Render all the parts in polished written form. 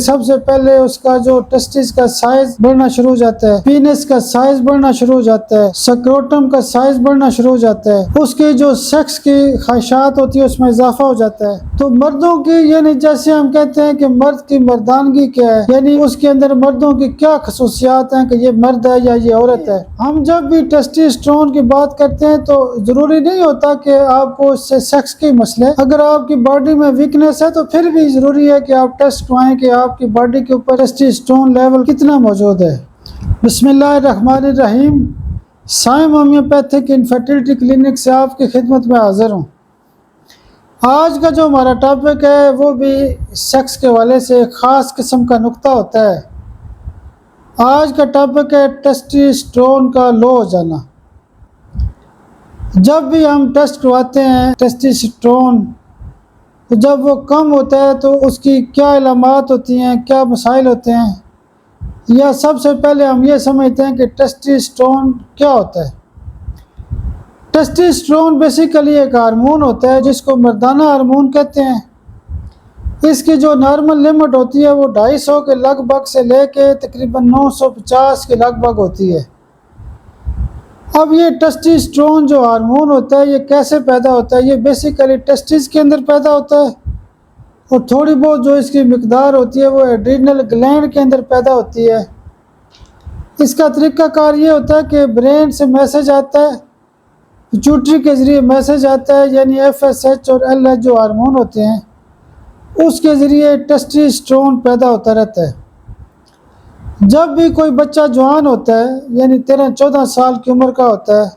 सबसे पहले उसका जो टेस्टिस का साइज बढ़ना शुरू हो जाता है, पीनस का साइज बढ़ना शुरू हो जाता है, स्क्रोटम का साइज बढ़ना शुरू हो जाता है, उसकी जो सेक्स की ख्वाहिशात होती है उसमें इजाफा हो जाता है। तो मर्दों की यानी जैसे हम कहते हैं कि मर्द की मर्दानगी क्या है, यानी उसके अंदर मर्दों की क्या खसूसियात हैं कि ये मर्द है या ये औरत है। हम जब भी टेस्टोस्टेरोन की बात करते हैं तो जरूरी नहीं होता कि आपको उससे सेक्स के मसले, अगर आपकी बॉडी में वीकनेस है तो फिर भी जरूरी है कि आप टेस्ट करवाएं कि आपकी बॉडी के ऊपर टेस्टोस्टेरोन लेवल कितना मौजूद है। बिस्मिल्लाहिर्रहमानिर्रहीम। साइम होम्योपैथिक इनफर्टिलिटी क्लिनिक से आपकी खिदमत में हाजिर हूँ। आज का जो हमारा टॉपिक है वो भी सेक्स के हवाले से एक ख़ास किस्म का नुक्ता होता है। आज का टॉपिक है टेस्टोस्टेरोन का लो हो जाना। जब भी हम टेस्ट करवाते हैं टेस्टोस्टेरोन, तो जब वो कम होता है तो उसकी क्या इलामात होती हैं, क्या मसाइल होते हैं, या सबसे पहले हम ये समझते हैं कि टेस्टोस्टेरोन क्या होता है। टेस्टोस्टेरोन बेसिकली एक हार्मोन होता है जिसको मर्दाना हार्मोन कहते हैं। इसकी जो नॉर्मल लिमिट होती है वो 250 के लगभग से लेके तकरीबन 950 के लगभग होती है। अब ये टेस्टोस्टेरोन जो हार्मोन होता है ये कैसे पैदा होता है? ये बेसिकली टेस्टिस के अंदर पैदा होता है और थोड़ी बहुत जो इसकी मिकदार होती है वो एड्रिनल ग्लैंड के अंदर पैदा होती है। इसका तरीक़ाकार ये होता है कि ब्रेन से मैसेज आता है, पिट्यूटरी के ज़रिए मैसेज आता है, यानी FSH और LH जो हार्मोन होते हैं उसके ज़रिए टेस्टोस्टेरोन पैदा होता रहता है। जब भी कोई बच्चा जवान होता है यानी 13-14 साल की उम्र का होता है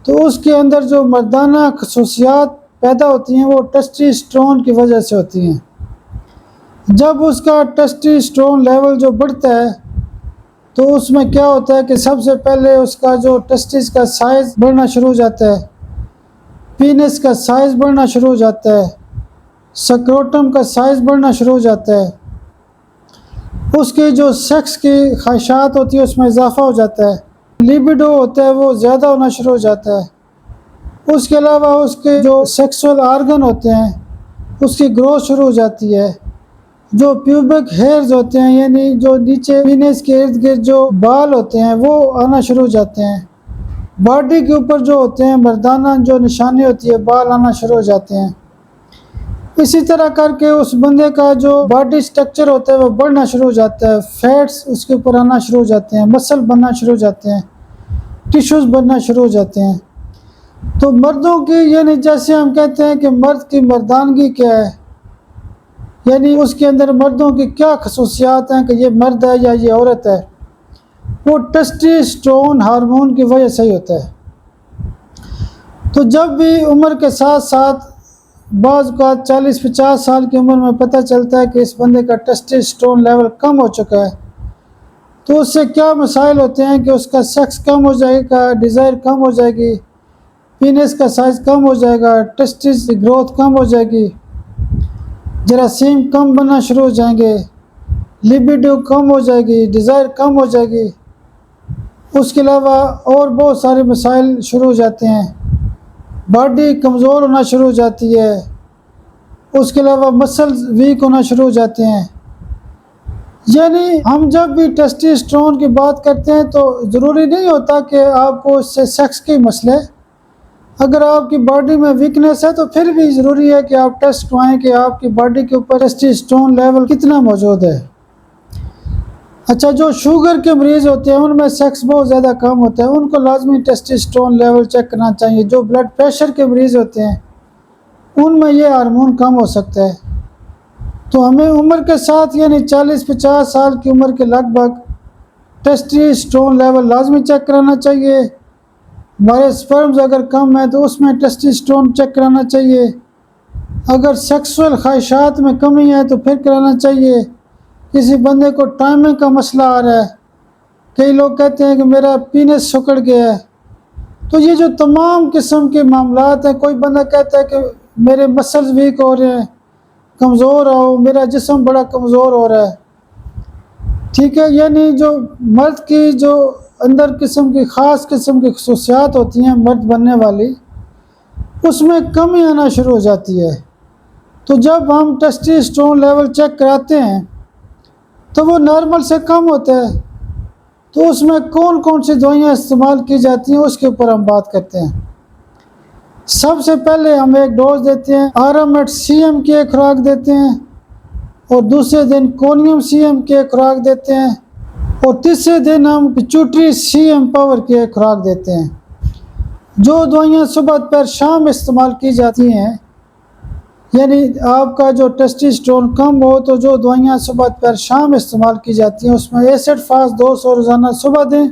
तो उसके अंदर जो मर्दाना खसूसियात पैदा होती हैं वो टेस्टोस्टेरोन की वजह से होती हैं। जब उसका टेस्टोस्टेरोन लेवल जो बढ़ता है तो उसमें क्या होता है कि सबसे पहले उसका जो टेस्टिस का साइज़ बढ़ना शुरू हो जाता है, पीनस का साइज़ बढ़ना शुरू हो जाता है, स्क्रोटम का साइज़ बढ़ना शुरू हो जाता है, उसकी जो सेक्स की ख्वाहिशात होती है उसमें इजाफा हो जाता है, लिबिडो होता है वो ज़्यादा होना शुरू हो जाता है। उसके अलावा उसके जो सेक्सुअल आर्गन होते हैं उसकी ग्रोथ शुरू हो जाती है। जो प्यूबिक हेयर्स होते हैं यानी जो नीचे पीनस के इर्द गिर्द जो बाल होते हैं वो आना शुरू हो जाते हैं। बॉडी के ऊपर जो होते हैं मर्दाना जो निशानी होती है बाल आना शुरू हो जाते हैं। इसी तरह करके उस बंदे का जो बॉडी स्ट्रक्चर होता है वो बढ़ना शुरू हो जाता है। फैट्स उसके ऊपर आना शुरू हो जाते हैं, मसल बनना शुरू हो जाते हैं, टिश्यूज़ बनना शुरू हो जाते हैं। तो मर्दों की यानी जैसे हम कहते हैं कि मर्द की मर्दानगी क्या है, यानी उसके अंदर मर्दों की क्या खसूसियात हैं कि ये मर्द है या ये औरत है, वो टेस्टोस्टेरोन हार्मोन की वजह से ही होता है। तो जब भी उम्र के साथ साथ बाज़ का 40-50 साल की उम्र में पता चलता है कि इस बंदे का टेस्टोस्टेरोन लेवल कम हो चुका है, तो उससे क्या मसाइल होते हैं कि उसका सेक्स कम हो जाएगा, डिज़ायर कम हो जाएगी, पीनस का साइज़ कम हो जाएगा, टेस्टिस की ग्रोथ कम हो जाएगी, जरासीम कम बनना शुरू हो जाएंगे, लिबिडो कम हो जाएगी, डिज़ायर कम हो जाएगी। उसके अलावा और बहुत सारे मसाइल शुरू हो जाते हैं, बॉडी कमज़ोर होना शुरू हो जाती है, उसके अलावा मसल्स वीक होना शुरू हो जाते हैं। यानी हम जब भी टेस्टोस्टेरोन की बात करते हैं तो ज़रूरी नहीं होता कि आपको उससे सेक्स के मसले, अगर आपकी बॉडी में वीकनेस है तो फिर भी ज़रूरी है कि आप टेस्ट करवाएं कि आपकी बॉडी के ऊपर टेस्टोस्टेरोन लेवल कितना मौजूद है। अच्छा, जो शुगर के मरीज़ होते हैं उनमें सेक्स बहुत ज़्यादा कम होता है, उनको लाजमी टेस्टोस्टेरोन लेवल चेक करना चाहिए। जो ब्लड प्रेशर के मरीज़ होते हैं उनमें ये हार्मोन कम हो सकता है। तो हमें उम्र के साथ यानी 40-50 साल की उम्र के लगभग टेस्टोस्टेरोन लेवल लाजमी चेक कराना चाहिए। हमारे स्पर्म्स अगर कम है तो उसमें टेस्टोस्टेरोन चेक कराना चाहिए। अगर सेक्सुअल ख्वाहिशात में कमी है तो फिर कराना चाहिए। किसी बंदे को टाइमिंग का मसला आ रहा है, कई लोग कहते हैं कि मेरा पीनस सिकुड़ गया है, तो ये जो तमाम किस्म के मामलात हैं, कोई बंदा कहता है कि मेरे मसल्स वीक हो रहे हैं, कमज़ोर हो, मेरा जिस्म बड़ा कमज़ोर हो रहा है, ठीक है। यानी जो मर्द की जो अंदर किस्म की ख़ास किस्म की खसूसियात होती हैं मर्द बनने वाली, उसमें कमी आना शुरू हो जाती है। तो जब हम टेस्टोस्टेरोन लेवल चेक कराते हैं तो वो नॉर्मल से कम होता है। तो उसमें कौन कौन सी दवाइयाँ इस्तेमाल की जाती हैं उसके ऊपर हम बात करते हैं। सबसे पहले हम एक डोज देते हैं आरामेट CM की एक खुराक देते हैं, और दूसरे दिन कोनियम CM की एक खुराक देते हैं, और तीसरे दिन हम पिट्यूटरी CM पावर की एक खुराक देते हैं। जो दवाइयाँ सुबह दोपहर शाम इस्तेमाल की जाती हैं, यानी आपका जो टेस्टोस्टेरोन कम हो तो जो दवाइयाँ सुबह दोपहर शाम इस्तेमाल की जाती हैं उसमें एसिड फास्ट 200 रोज़ाना सुबह दें,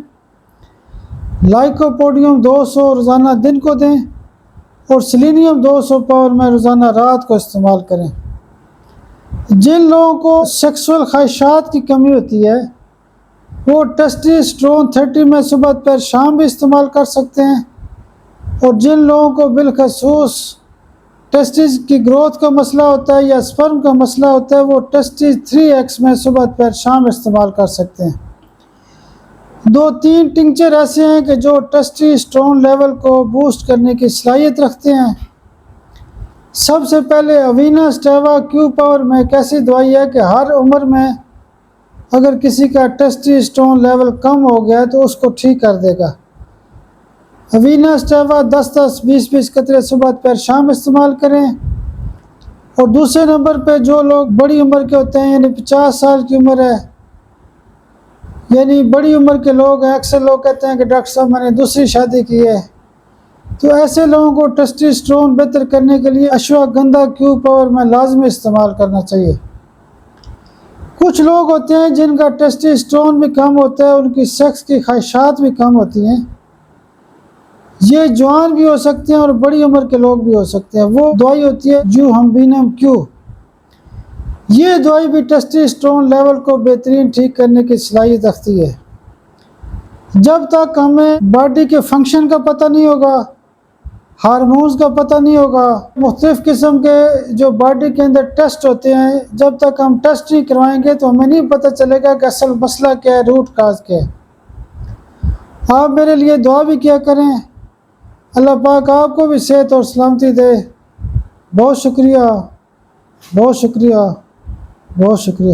लाइकोपोडियम 200 रोज़ाना दिन को दें, और सेलेनियम 200 पावर में रोज़ाना रात को इस्तेमाल करें। जिन लोगों को सेक्सुअल ख्वाहिशात की कमी होती है वो टेस्टोस्टेरोन 30 में सुबह दोपहर शाम भी इस्तेमाल कर सकते हैं, और जिन लोगों को बिलखसूस टेस्टिस की ग्रोथ का मसला होता है या स्पर्म का मसला होता है वो टेस्टिस 3X में सुबह दोपहर शाम इस्तेमाल कर सकते हैं। 2-3 टिंचर ऐसे हैं कि जो टेस्टोस्टेरोन लेवल को बूस्ट करने की सलाहियत रखते हैं। सबसे पहले अवीना स्टेवा क्यू पावर में एक ऐसी दवाई है कि हर उम्र में अगर किसी का टेस्टोस्टेरोन लेवल कम हो गया तो उसको ठीक कर देगा। अवीना स्टेवा 10-10, 20-20 कतरे सुबह दोपहर शाम इस्तेमाल करें। और दूसरे नंबर पे जो लोग बड़ी उम्र के होते हैं, यानी 50 साल की उम्र है, यानी बड़ी उम्र के लोग हैं, अक्सर लोग कहते हैं कि डॉक्टर साहब मैंने दूसरी शादी की है, तो ऐसे लोगों को टेस्टोस्टेरोन बेहतर करने के लिए अश्वगंधा क्यू पावर में लाजमी इस्तेमाल करना चाहिए। कुछ लोग होते हैं जिनका टेस्टोस्टेरोन भी कम होता है, उनकी सेक्स की ख्वाहिशात भी कम होती हैं। ये जवान भी हो सकते हैं और बड़ी उम्र के लोग भी हो सकते हैं। वो दवाई होती है ज़ुहम्बिनम क्यू। ये दवाई भी टेस्टोस्टेरोन लेवल को बेहतरीन ठीक करने की सलाहियत रखती है। जब तक हमें बॉडी के फंक्शन का पता नहीं होगा, हार्मोन्स का पता नहीं होगा, मुख्तलिफ़ किस्म के जो बॉडी के अंदर टेस्ट होते हैं, जब तक हम टेस्ट नहीं करवाएंगे तो हमें नहीं पता चलेगा कि असल मसला क्या है, रूट काज क्या है। आप मेरे लिए दुआ भी किया करें, अल्लाह पाक आपको भी सेहत और सलामती दे। बहुत शुक्रिया, बहुत शुक्रिया, बहुत शुक्रिया।